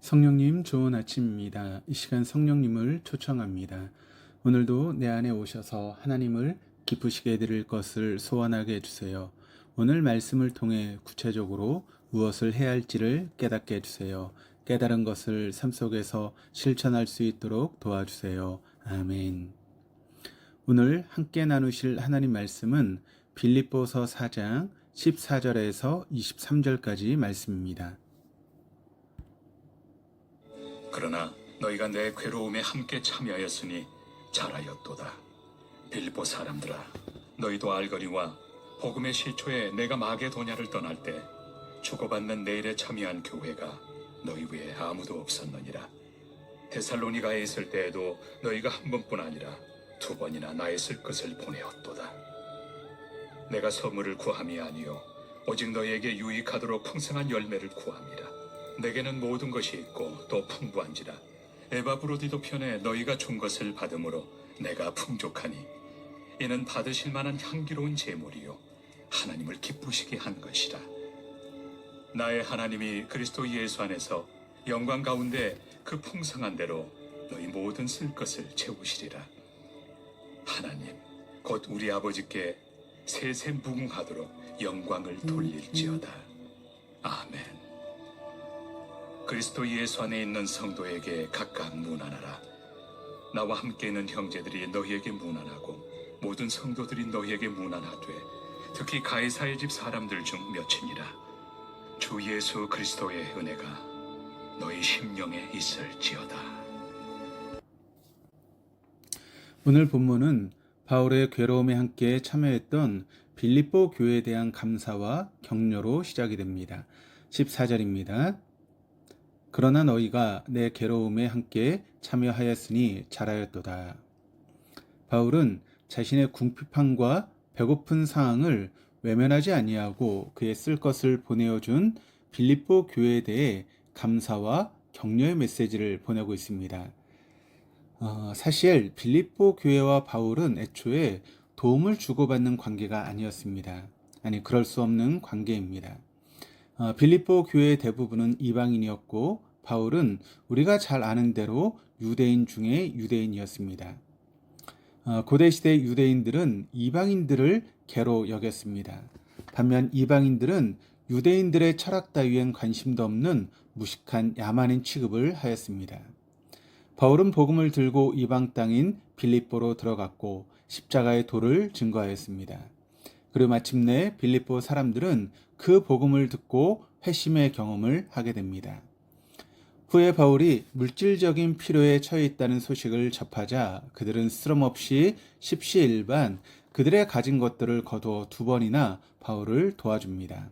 성령님 좋은 아침입니다. 이 시간 성령님을 초청합니다. 오늘도 내 안에 오셔서 하나님을 기쁘시게 해드릴 것을 소원하게 해주세요. 오늘 말씀을 통해 구체적으로 무엇을 해야 할지를 깨닫게 해주세요. 깨달은 것을 삶 속에서 실천할 수 있도록 도와주세요. 아멘. 오늘 함께 나누실 하나님 말씀은 빌립보서 4장 14절에서 23절까지 말씀입니다. 그러나 너희가 내 괴로움에 함께 참여하였으니 잘하였도다. 빌립보 사람들아, 너희도 알거니와 복음의 시초에 내가 마게도냐를 떠날 때 주고받는 내일에 참여한 교회가 너희 외에 아무도 없었느니라. 데살로니가에 있을 때에도 너희가 한 번뿐 아니라 두 번이나 나의 쓸 것을 보내었도다. 내가 선물을 구함이 아니요 오직 너희에게 유익하도록 풍성한 열매를 구함이라. 내게는 모든 것이 있고 또 풍부한지라. 에바브로디도 편에 너희가 준 것을 받음으로 내가 풍족하니 이는 받으실 만한 향기로운 제물이요 하나님을 기쁘시게 한 것이라. 나의 하나님이 그리스도 예수 안에서 영광 가운데 그 풍성한 대로 너희 모든 쓸 것을 채우시리라. 하나님 곧 우리 아버지께 세세 무궁하도록 영광을 돌릴지어다. 아멘. 그리스도 예수 안에 있는 성도에게 각각 문안하라. 나와 함께 있는 형제들이 너희에게 문안하고 모든 성도들이 너희에게 문안하되 특히 가이사의 집 사람들 중 몇이니라. 주 예수 그리스도의 은혜가 너희 심령에 있을지어다. 오늘 본문은 바울의 괴로움에 함께 참여했던 빌립보 교회에 대한 감사와 격려로 시작이 됩니다. 14절입니다. 그러나 너희가 내 괴로움에 함께 참여하였으니 잘하였도다. 바울은 자신의 궁핍함과 배고픈 상황을 외면하지 아니하고 그의 쓸 것을 보내어준 빌립보 교회에 대해 감사와 격려의 메시지를 보내고 있습니다. 사실 빌립보 교회와 바울은 애초에 도움을 주고받는 관계가 아니었습니다. 그럴 수 없는 관계입니다. 빌립보 교회의 대부분은 이방인이었고 바울은 우리가 잘 아는 대로 유대인 중에 유대인이었습니다. 고대 시대 유대인들은 이방인들을 개로 여겼습니다. 반면 이방인들은 유대인들의 철학 따위엔 관심도 없는 무식한 야만인 취급을 하였습니다. 바울은 복음을 들고 이방 땅인 빌립보로 들어갔고 십자가의 도를 증거하였습니다. 그리고 마침내 빌립보 사람들은 그 복음을 듣고 회심의 경험을 하게 됩니다. 후에 바울이 물질적인 필요에 처해 있다는 소식을 접하자 그들은 스스럼없이 십시일반 그들의 가진 것들을 거두어 두 번이나 바울을 도와줍니다.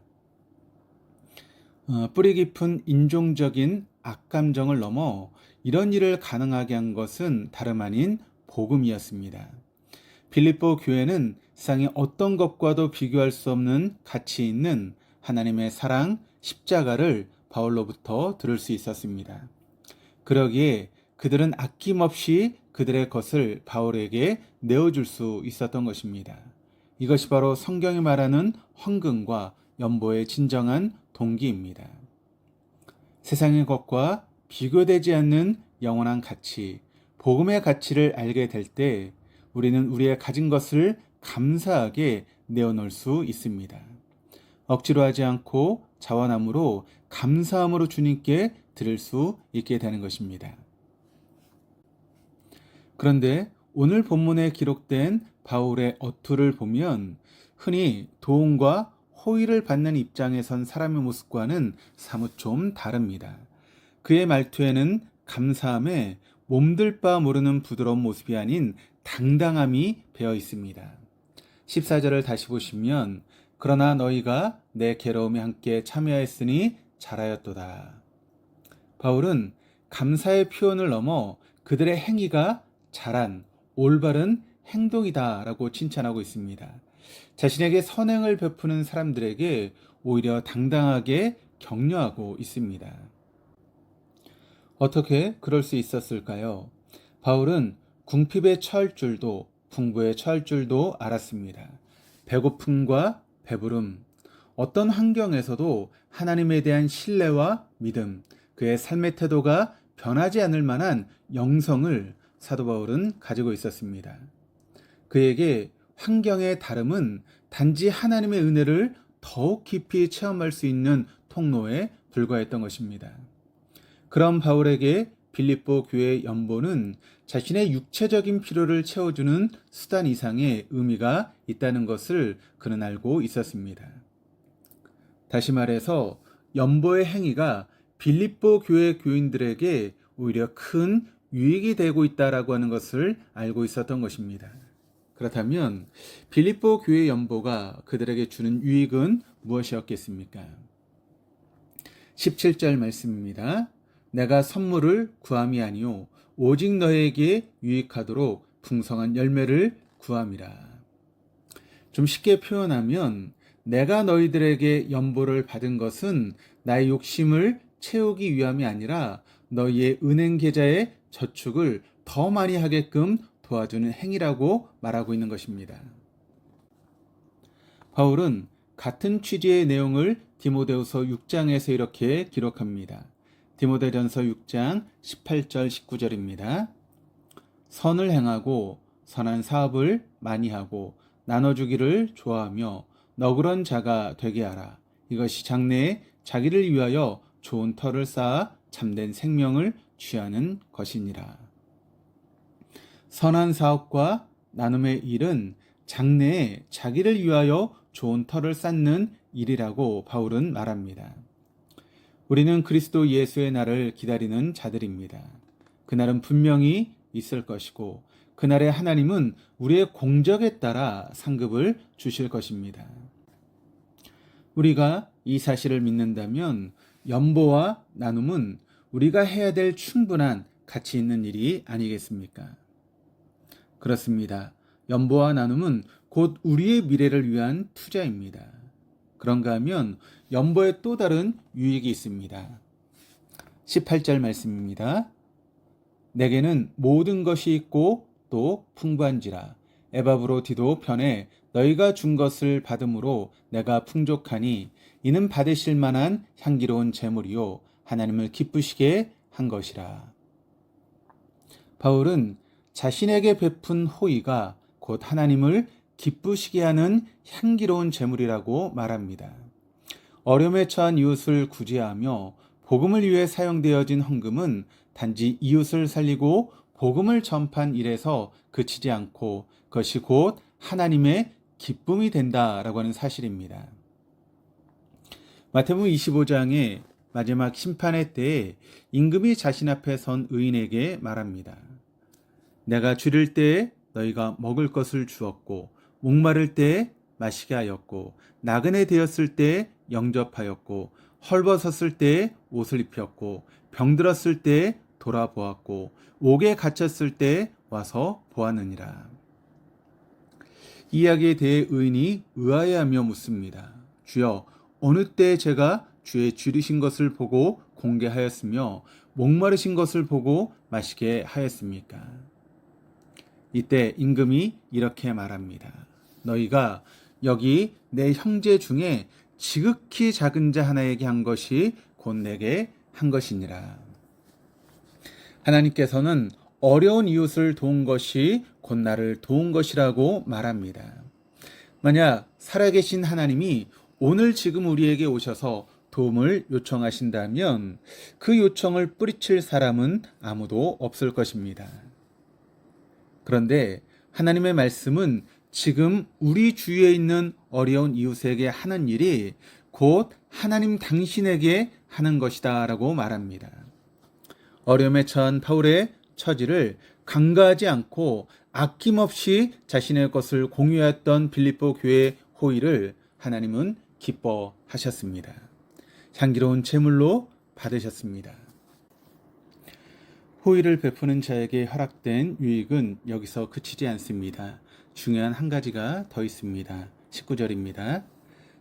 뿌리 깊은 인종적인 악감정을 넘어 이런 일을 가능하게 한 것은 다름 아닌 복음이었습니다. 빌립보 교회는 세상의 어떤 것과도 비교할 수 없는 가치 있는 하나님의 사랑, 십자가를 바울로부터 들을 수 있었습니다. 그러기에 그들은 아낌없이 그들의 것을 바울에게 내어줄 수 있었던 것입니다. 이것이 바로 성경이 말하는 헌금과 연보의 진정한 동기입니다. 세상의 것과 비교되지 않는 영원한 가치, 복음의 가치를 알게 될 때 우리는 우리의 가진 것을 감사하게 내어놓을 수 있습니다. 억지로 하지 않고 자원함으로 감사함으로 주님께 드릴 수 있게 되는 것입니다. 그런데 오늘 본문에 기록된 바울의 어투를 보면 흔히 도움과 호의를 받는 입장에 선 사람의 모습과는 사뭇 좀 다릅니다. 그의 말투에는 감사함에 몸둘 바 모르는 부드러운 모습이 아닌 당당함이 배어 있습니다. 14절을 다시 보시면 그러나 너희가 내 괴로움에 함께 참여했으니 잘하였도다. 바울은 감사의 표현을 넘어 그들의 행위가 잘한 올바른 행동이다 라고 칭찬하고 있습니다. 자신에게 선행을 베푸는 사람들에게 오히려 당당하게 격려하고 있습니다. 어떻게 그럴 수 있었을까요? 바울은 궁핍에 처할 줄도 풍부에 처할 줄도 알았습니다. 배고픔과 배부름, 어떤 환경에서도 하나님에 대한 신뢰와 믿음, 그의 삶의 태도가 변하지 않을 만한 영성을 사도 바울은 가지고 있었습니다. 그에게 환경의 다름은 단지 하나님의 은혜를 더욱 깊이 체험할 수 있는 통로에 불과했던 것입니다. 그런 바울에게 빌립보 교회의 연보는 자신의 육체적인 필요를 채워주는 수단 이상의 의미가 있다는 것을 그는 알고 있었습니다. 다시 말해서 연보의 행위가 빌립보 교회 교인들에게 오히려 큰 유익이 되고 있다라고 하는 것을 알고 있었던 것입니다. 그렇다면 빌립보 교회 연보가 그들에게 주는 유익은 무엇이었겠습니까? 17절 말씀입니다. 내가 선물을 구함이 아니요 오직 너에게 유익하도록 풍성한 열매를 구함이라. 좀 쉽게 표현하면 내가 너희들에게 연보를 받은 것은 나의 욕심을 채우기 위함이 아니라 너희의 은행 계좌의 저축을 더 많이 하게끔 도와주는 행위라고 말하고 있는 것입니다. 바울은 같은 취지의 내용을 디모데후서 6장에서 이렇게 기록합니다. 디모데전서 6장 18절 19절입니다. 선을 행하고 선한 사업을 많이 하고 나눠주기를 좋아하며 너그런 자가 되게 하라. 이것이 장래에 자기를 위하여 좋은 터를 쌓아 참된 생명을 취하는 것이니라. 선한 사업과 나눔의 일은 장래에 자기를 위하여 좋은 터를 쌓는 일이라고 바울은 말합니다. 우리는 그리스도 예수의 날을 기다리는 자들입니다. 그날은 분명히 있을 것이고 그날에 하나님은 우리의 공적에 따라 상급을 주실 것입니다. 우리가 이 사실을 믿는다면 연보와 나눔은 우리가 해야 될 충분한 가치 있는 일이 아니겠습니까? 그렇습니다. 연보와 나눔은 곧 우리의 미래를 위한 투자입니다. 그런가 하면 연보에 또 다른 유익이 있습니다. 18절 말씀입니다. 내게는 모든 것이 있고 또 풍부한지라 에바브로디도 편에 너희가 준 것을 받음으로 내가 풍족하니 이는 받으실 만한 향기로운 제물이요 하나님을 기쁘시게 한 것이라. 바울은 자신에게 베푼 호의가 곧 하나님을 기쁘시게 하는 향기로운 제물이라고 말합니다. 어려움에 처한 이웃을 구제하며 복음을 위해 사용되어진 헌금은 단지 이웃을 살리고 복음을 전파한 일에서 그치지 않고 그것이 곧 하나님의 기쁨이 된다라고 하는 사실입니다. 마태복음 25장의 마지막 심판의 때에 임금이 자신 앞에 선 의인에게 말합니다. 내가 줄일 때에 너희가 먹을 것을 주었고 목마를 때에 마시게 하였고 나그네 되었을 때에 영접하였고 헐벗었을 때에 옷을 입혔고 병들었을 때에 돌아보았고 옥에 갇혔을 때에 와서 보았느니라. 이 이야기에 대해 의인이 의아해하며 묻습니다. 주여, 어느 때 제가 주의 줄이신 것을 보고 공개하였으며 목마르신 것을 보고 마시게 하였습니까? 이때 임금이 이렇게 말합니다. 너희가 여기 내 형제 중에 지극히 작은 자 하나에게 한 것이 곧 내게 한 것이니라. 하나님께서는 어려운 이웃을 도운 것이 곧 나를 도운 것이라고 말합니다. 만약 살아계신 하나님이 오늘 지금 우리에게 오셔서 도움을 요청하신다면 그 요청을 뿌리칠 사람은 아무도 없을 것입니다. 그런데 하나님의 말씀은 지금 우리 주위에 있는 어려운 이웃에게 하는 일이 곧 하나님 당신에게 하는 것이다 라고 말합니다. 어려움에 처한 바울의 처지를 간과하지 않고 아낌없이 자신의 것을 공유했던 빌립보 교회의 호의를 하나님은 기뻐하셨습니다. 향기로운 제물로 받으셨습니다. 호의를 베푸는 자에게 허락된 유익은 여기서 그치지 않습니다. 중요한 한 가지가 더 있습니다. 19절입니다.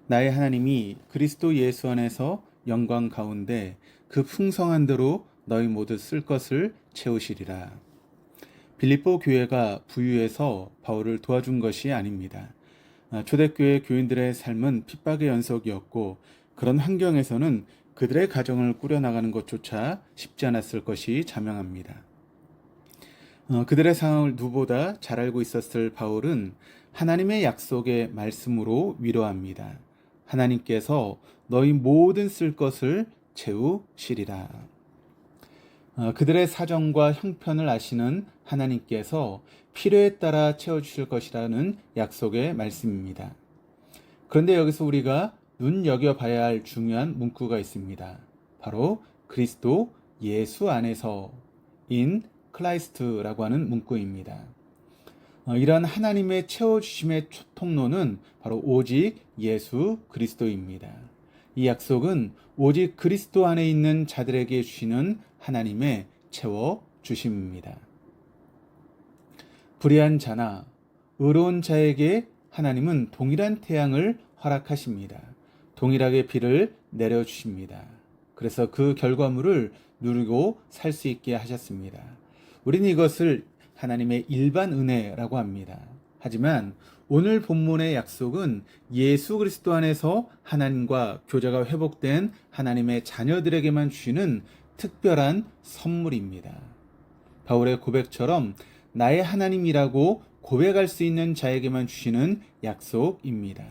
나의 하나님이 그리스도 예수 안에서 영광 가운데 그 풍성한 대로 너희 모두 쓸 것을 채우시리라. 빌립보 교회가 부유해서 바울을 도와준 것이 아닙니다. 초대교회 교인들의 삶은 핍박의 연속이었고 그런 환경에서는 그들의 가정을 꾸려나가는 것조차 쉽지 않았을 것이 자명합니다. 그들의 상황을 누구보다 잘 알고 있었을 바울은 하나님의 약속의 말씀으로 위로합니다. 하나님께서 너희 모든 쓸 것을 채우시리라. 그들의 사정과 형편을 아시는 하나님께서 필요에 따라 채워주실 것이라는 약속의 말씀입니다. 그런데 여기서 우리가 눈여겨봐야 할 중요한 문구가 있습니다. 바로 그리스도 예수 안에서 in Christ라고 하는 문구입니다. 이런 하나님의 채워주심의 통로는 바로 오직 예수 그리스도입니다. 이 약속은 오직 그리스도 안에 있는 자들에게 주시는 하나님의 채워주심입니다. 불의한 자나 의로운 자에게 하나님은 동일한 태양을 허락하십니다. 동일하게 비를 내려주십니다. 그래서 그 결과물을 누리고 살 수 있게 하셨습니다. 우리는 이것을 하나님의 일반 은혜라고 합니다. 하지만 오늘 본문의 약속은 예수 그리스도 안에서 하나님과 교제가 회복된 하나님의 자녀들에게만 주시는 특별한 선물입니다. 바울의 고백처럼 나의 하나님이라고 고백할 수 있는 자에게만 주시는 약속입니다.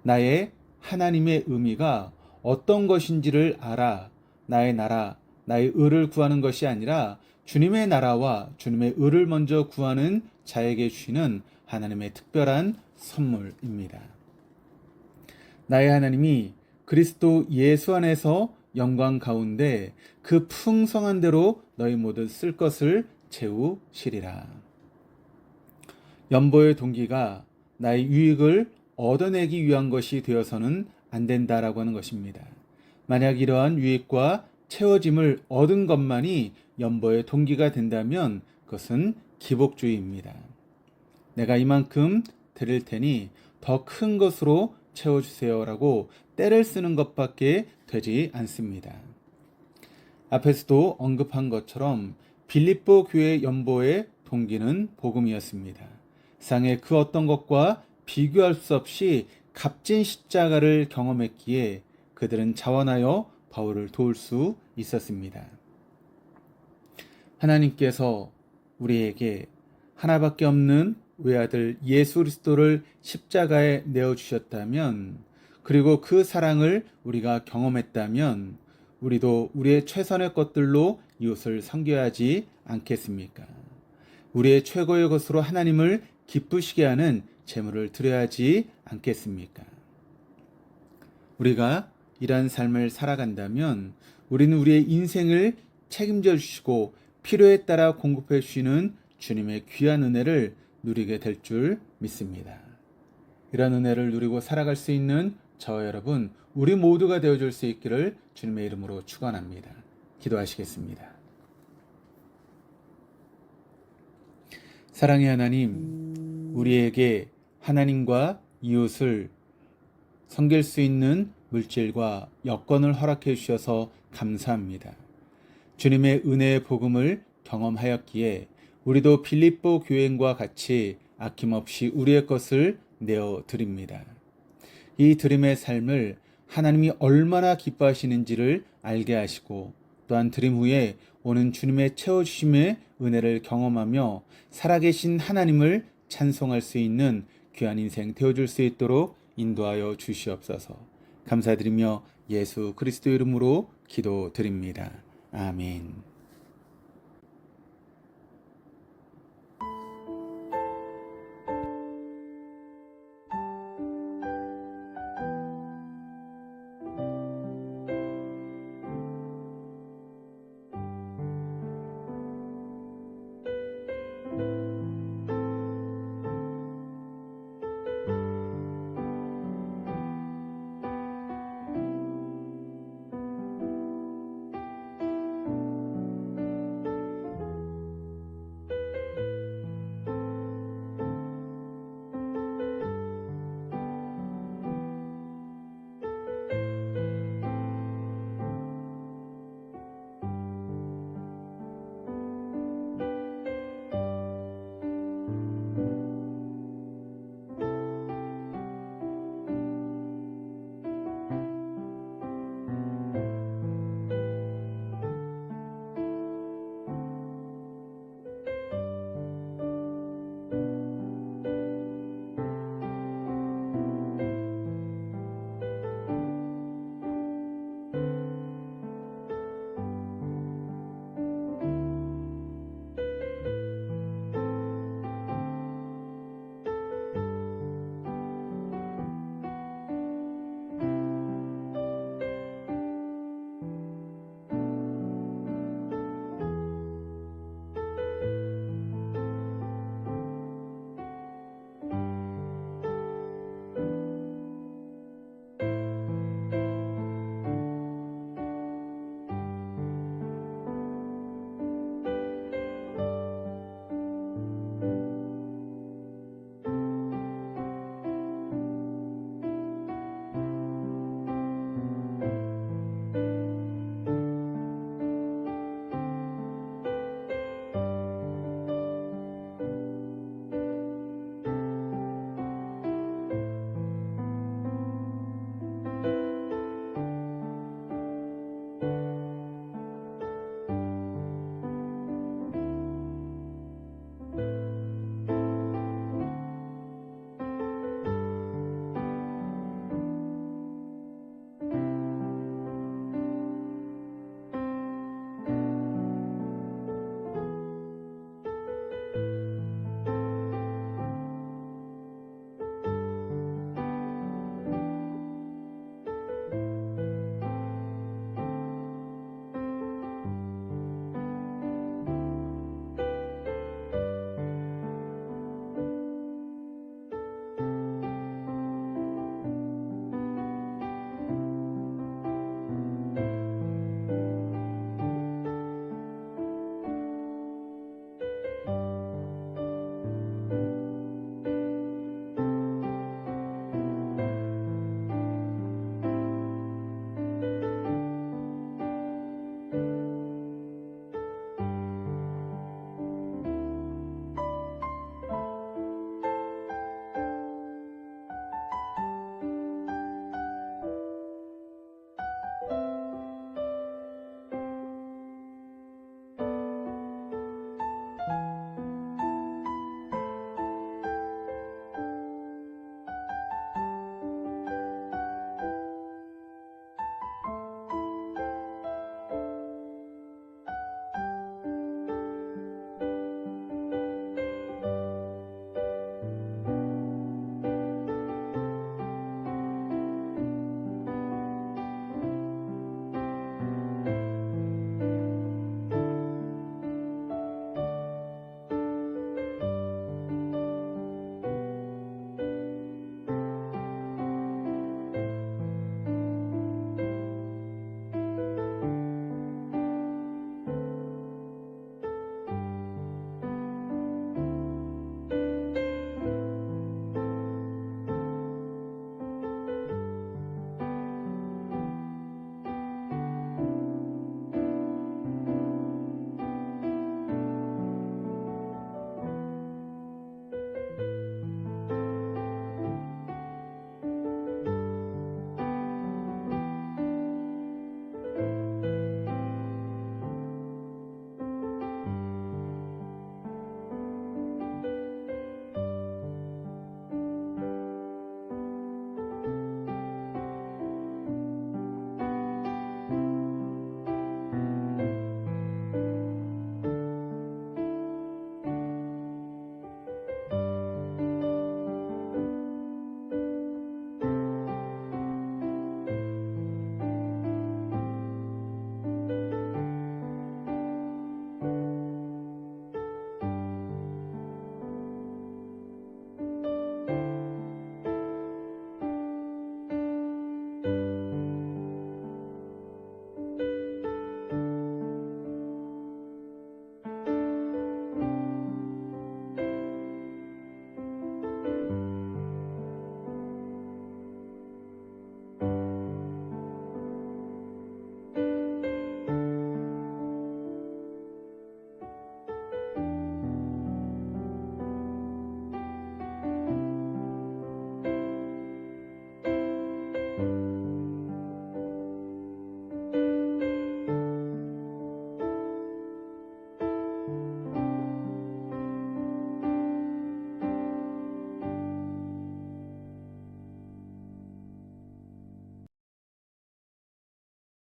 나의 하나님의 의미가 어떤 것인지를 알아 나의 나라, 나의 의를 구하는 것이 아니라 주님의 나라와 주님의 의를 먼저 구하는 자에게 주시는 하나님의 특별한 선물입니다. 나의 하나님이 그리스도 예수 안에서 영광 가운데 그 풍성한 대로 너희 모두 쓸 것을 채우시리라. 연보의 동기가 나의 유익을 얻어내기 위한 것이 되어서는 안 된다라고 하는 것입니다. 만약 이러한 유익과 채워짐을 얻은 것만이 연보의 동기가 된다면 그것은 기복주의입니다. 내가 이만큼 드릴 테니 더 큰 것으로 채워주세요라고 때를 쓰는 것밖에 되지 않습니다. 앞에서도 언급한 것처럼 빌립보 교회 연보의 동기는 복음이었습니다. 세상의 그 어떤 것과 비교할 수 없이 값진 십자가를 경험했기에 그들은 자원하여 바울을 도울 수 있었습니다. 하나님께서 우리에게 하나밖에 없는 외아들 예수 그리스도를 십자가에 내어주셨다면, 그리고 그 사랑을 우리가 경험했다면 우리도 우리의 최선의 것들로 이웃을 섬겨야 하지 않겠습니까? 우리의 최고의 것으로 하나님을 기쁘시게 하는 제물을 드려야 하지 않겠습니까? 우리가 이러한 삶을 살아간다면 우리는 우리의 인생을 책임져 주시고 필요에 따라 공급해 주시는 주님의 귀한 은혜를 누리게 될 줄 믿습니다. 이런 은혜를 누리고 살아갈 수 있는 저와 여러분, 우리 모두가 되어줄 수 있기를 주님의 이름으로 축원합니다. 기도하시겠습니다. 사랑의 하나님, 우리에게 하나님과 이웃을 섬길 수 있는 물질과 여건을 허락해 주셔서 감사합니다. 주님의 은혜의 복음을 경험하였기에 우리도 빌립보 교회과 같이 아낌없이 우리의 것을 내어 드립니다. 이 드림의 삶을 하나님이 얼마나 기뻐하시는지를 알게 하시고, 또한 드림 후에 오는 주님의 채워주심의 은혜를 경험하며 살아계신 하나님을 찬송할 수 있는 귀한 인생 되어줄 수 있도록 인도하여 주시옵소서. 감사드리며 예수 그리스도 이름으로 기도드립니다. 아멘.